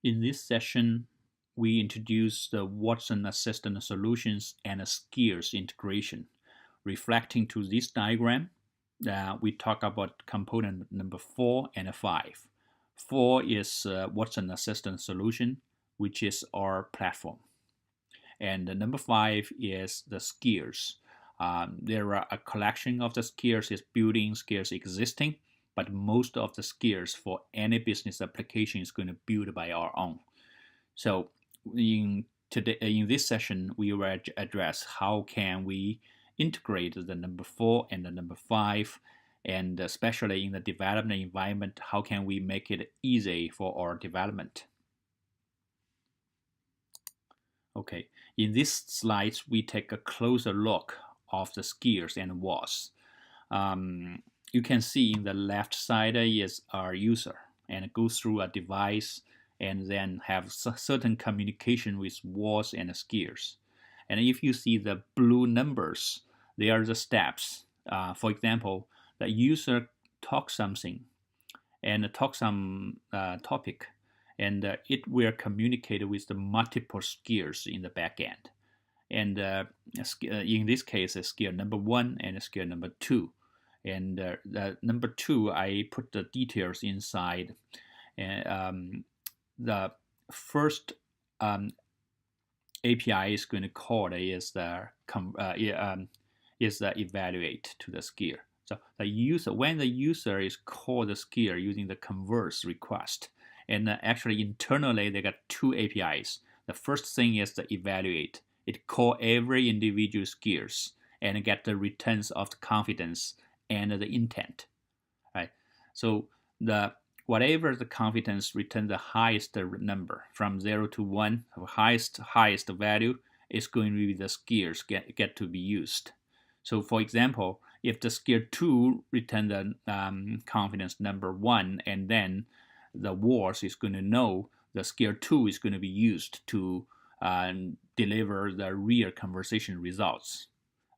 In this session, we introduce the Watson Assistant solutions and a skills integration. Reflecting to this diagram, we talk about component number 4 and 5. 4 is Watson Assistant solution, which is our platform. And number 5 is the skills. There are a collection of the skills is building, skills existing, but most of the skills for any business application is going to build by our own. So in this session, we will address how can we integrate the number 4 and the number 5, and especially in the development environment, how can we make it easy for our development. Okay, in these slides, we take a closer look of the skills and WAS. You can see in the left side is our user and go through a device and then have certain communication with WAS and skills. And if you see the blue numbers, they are the steps. For example, the user talks something and talk some topic, and it will communicate with the multiple skills in the backend. And in this case, skill number 1 and skill number 2. And the number 2, I put the details inside. And the first API is going to call is the evaluate to the skill. So the user, when the user is called the skill using the converse request, and actually internally they got 2 APIs. The first thing is the evaluate. It call every individual skills and get the returns of the confidence and the intent, right? So the whatever the confidence return the highest number from 0 to 1, the highest value is going to be the skills get to be used. So for example, if the skill 2 return the confidence number 1, and then the WAS is going to know the skill 2 is going to be used to deliver the real conversation results.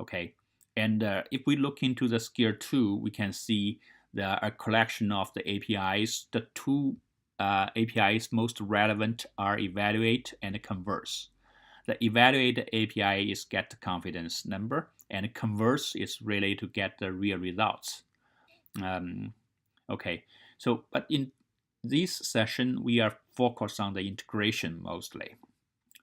Okay, and if we look into the skill 2, we can see a collection of the APIs. The 2 APIs most relevant are evaluate and converse. The evaluate API is get the confidence number, and converse is really to get the real results. Okay, so but in this session, we are focused on the integration mostly.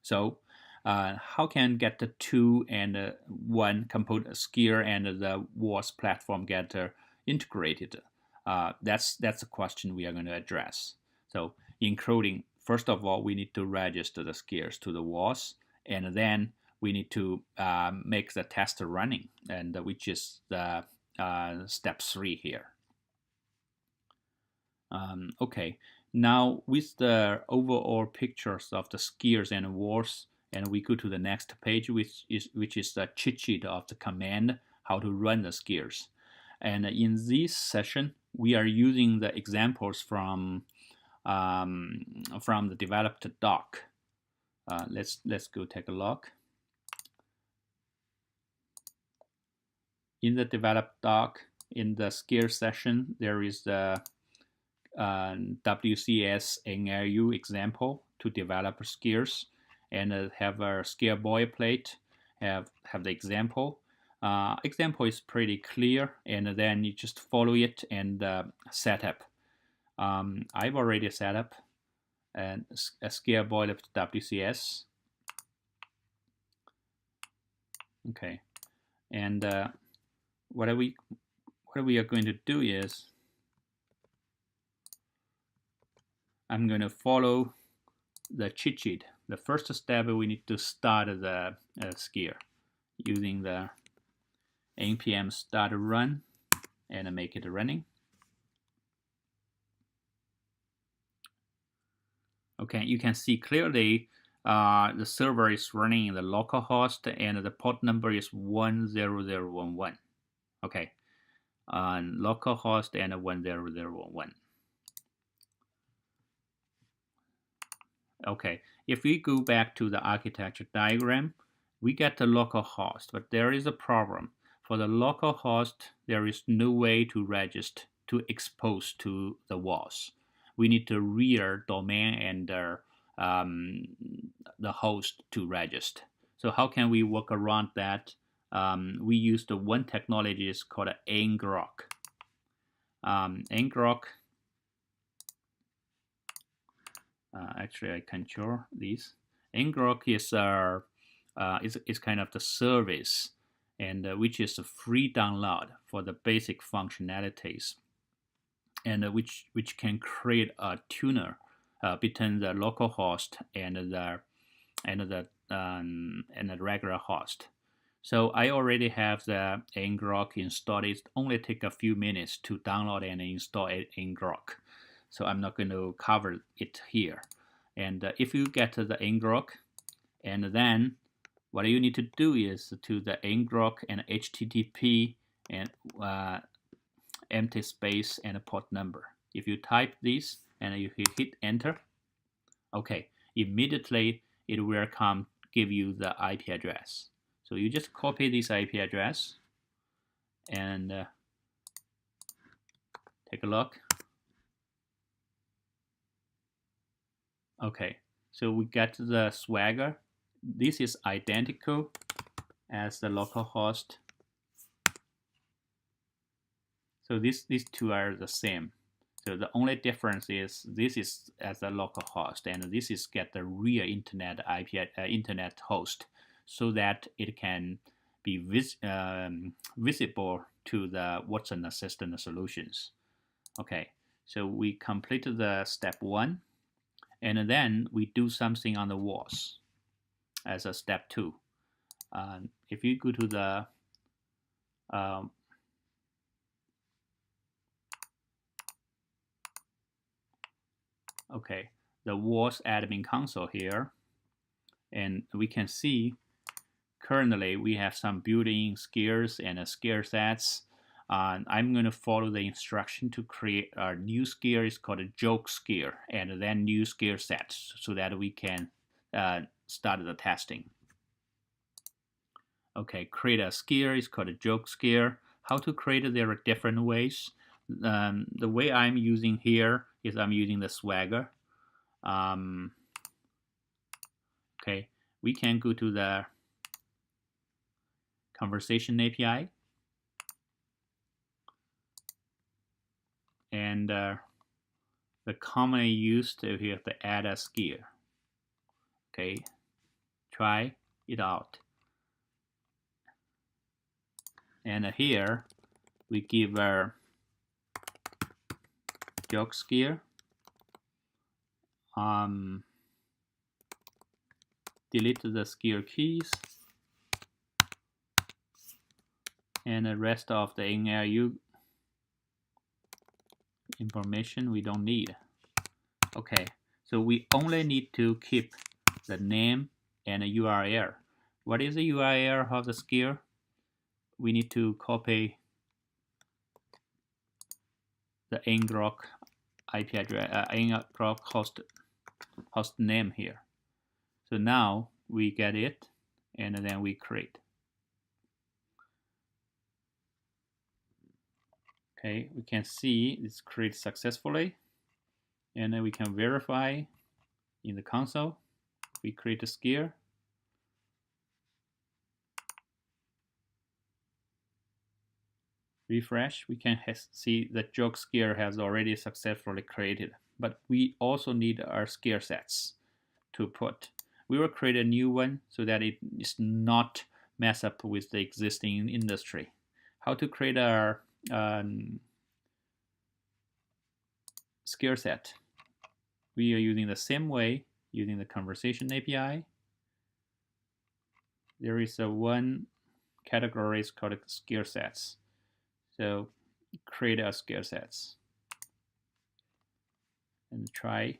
So how can get the 2 and 1 component skill and the WAS platform get integrated? That's a question we are going to address. So including, first of all, we need to register the skills to the WAS, and then we need to make the test running, and which is the step 3 here. Okay, now with the overall pictures of the skills and WAS, and we go to the next page, which is the cheat sheet of the command, how to run the skills. And in this session, we are using the examples from the developed doc. Let's go take a look. In the developed doc, in the skill session, there is the WCS ngrok example to develop skills, and have a skill boilerplate, have the example. Example is pretty clear, and then you just follow it and set up. I've already set up a skill boilerplate WCS. Okay, and what we are going to do is I'm going to follow the cheat sheet. The first step, we need to start the skill using the npm start run and make it running. Okay, you can see clearly the server is running in the localhost, and the port number is 10011. Okay, on localhost and 10011. Okay, if we go back to the architecture diagram, we get the localhost, but there is a problem. For the localhost, there is no way to register to expose to the WAS. we need to rear domain and the host to register. So how can we work around that? We use the one technology is called ngrok. Ngrok. Actually, I control this. Ngrok is kind of the service, and which is a free download for the basic functionalities, and which can create a tuner between the local host and the regular host. So I already have the ngrok installed. It only takes a few minutes to download and install ngrok. So I'm not going to cover it here. And if you get to the ngrok, and then what you need to do is to the ngrok and HTTP and empty space and a port number. If you type this and you hit enter, okay, immediately it will give you the IP address. So you just copy this IP address and take a look. Okay, so we get the Swagger. This is identical as the localhost. So these two are the same. So the only difference is this is as a localhost, and this is get the real internet IP internet host, so that it can be visible to the Watson Assistant solutions. Okay, so we completed the step 1, and then we do something on the walls as a step 2. If you go to the okay, the WAS admin console here, and we can see currently we have some built-in skills and skill sets. I'm going to follow the instruction to create a new skill. It's called a jokeskill, and then new skill sets so that we can start the testing. Okay, create a skill is called a jokeskill. How to create it? There are different ways. The way I'm using here is I'm using the Swagger. Okay, we can go to the conversation API, and the commonly used here to add a skill. Okay, try it out. And here we give our jokeskill. Delete the skill keys, and the rest of the NLU information we don't need. Okay, so we only need to keep the name and a URL. What is the URL of the skill? We need to copy the ngrok IP address, ngrok host name here. So now we get it, and then we create. Okay, we can see it's created successfully, and then we can verify in the console. We create a skill. Refresh, we can see that jokeskill has already successfully created, but we also need our skill sets to put. We will create a new one so that it is not mess up with the existing industry. How to create our skill set? We are using the same way, using the conversation API. There is a one category is called skill sets. So create a skill sets and try.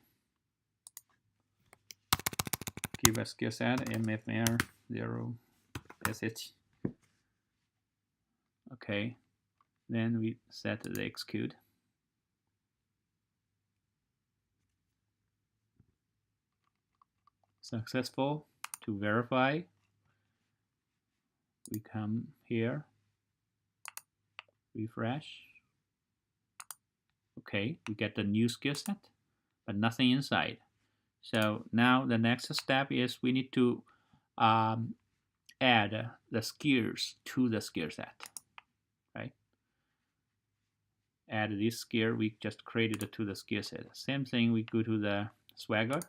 Give a skill set mfr 0 sh. Okay, then we set the execute. Successful. To verify, we come here, refresh. Okay, we get the new skill set. but nothing inside. So now the next step is we need to add the skills to the skill set, right? Add this skill we just created to the skill set. Same thing, we go to the Swagger.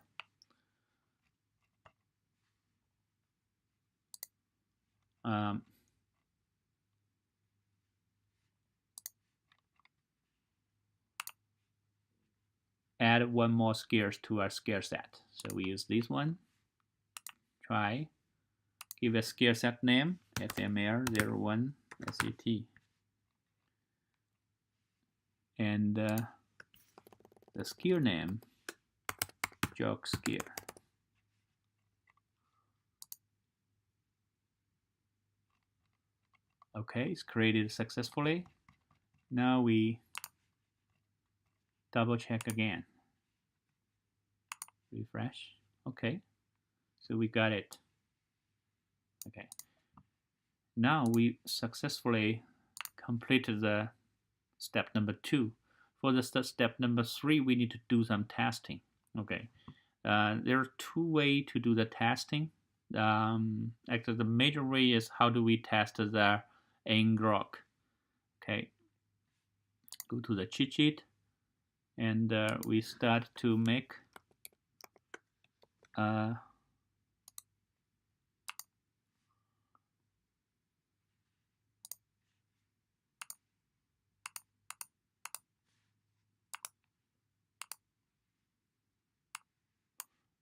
Add one more skills to our skill set. So we use this one. Try. Give a skill set name, FMR01 SET. And the skill name, jokeskill. Okay, it's created successfully. Now we double check again. Refresh. Okay, so we got it. Okay, now we successfully completed the step number 2. For the step number 3, we need to do some testing. Okay, there are 2 ways to do the testing. Actually, the major way is how do we test the ngrok. Okay, go to the cheat sheet, and we start to make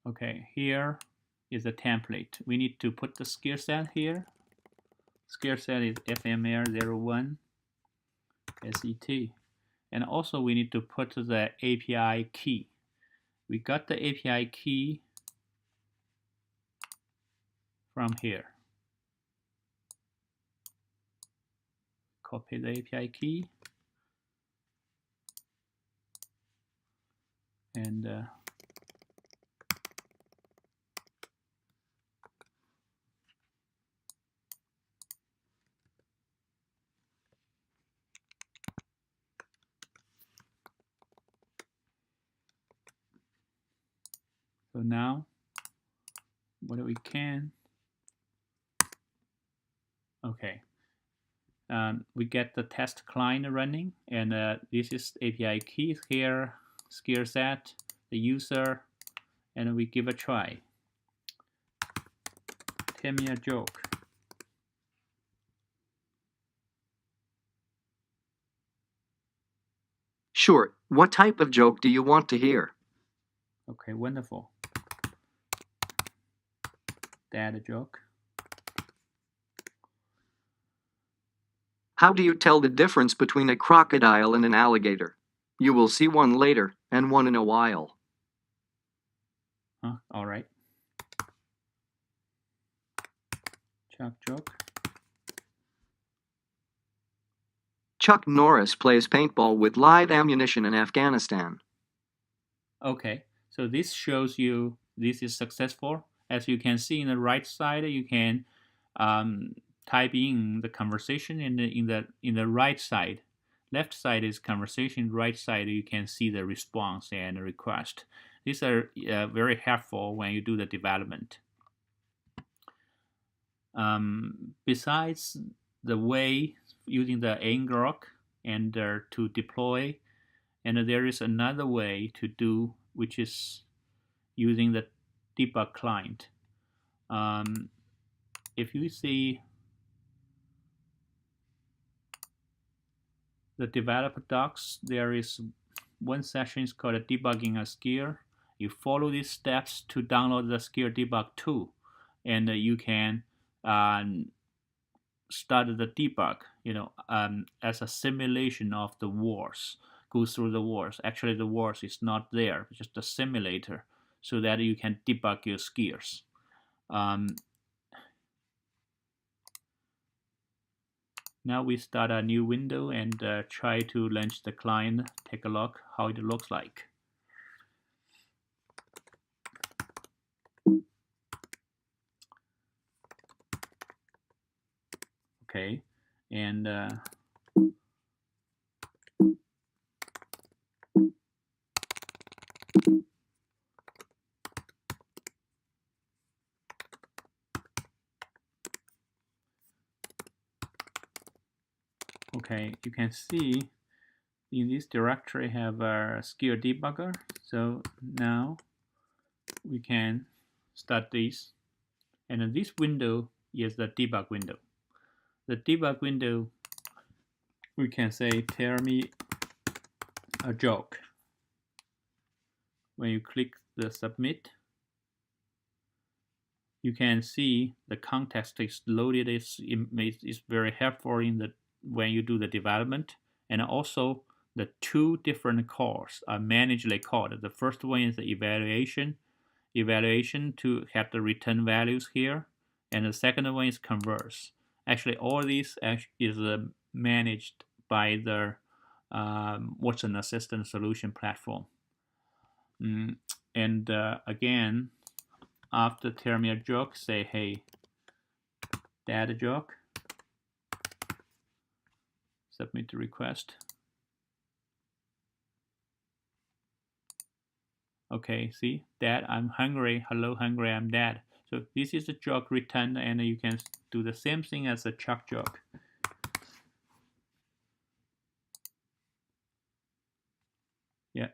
okay, here is a template. We need to put the skill set here. Skill set is FMR01 SET. And also we need to put the API key. We got the API key from here. Copy the API key. And so now what we can, okay, we get the test client running, and this is API key here, skill set, the user, and we give a try. Tell me a joke. Sure. What type of joke do you want to hear? Okay, wonderful. Dad joke. How do you tell the difference between a crocodile and an alligator? You will see one later and one in a while. Huh? All right. Chuck joke. Chuck Norris plays paintball with live ammunition in Afghanistan. Okay, so this shows you this is successful. As you can see in the right side, you can type in the conversation in the right side. Left side is conversation. Right side you can see the response and the request. These are very helpful when you do the development. Besides the way using the ngrok and to deploy, and there is another way to do, which is using the debug client. If you see the developer docs, there is one section is called debugging a skill. You follow these steps to download the skill debug tool, and you can start the debug, as a simulation of the wars. Go through the wars. Actually, the wars is not there, it's just a simulator, so that you can debug your skills. Now we start a new window and try to launch the client. Take a look how it looks like. Okay, and Okay, you can see in this directory have a skill debugger. So now we can start this, and this window is the debug window. The debug window, we can say, tell me a joke. When you click the submit, you can see the context is loaded. It's very helpful in the when you do the development, and also the two different calls are manually called. The first one is the evaluation to have the return values here, and the second one is converse. Actually, all these is managed by the Watson Assistant Solution platform. And again, after tell me a joke, say, hey, dad joke, submit the request. Okay, see, dad, I'm hungry. Hello, hungry, I'm dad. So this is the joke return, and you can do the same thing as a Chuck joke. Yeah,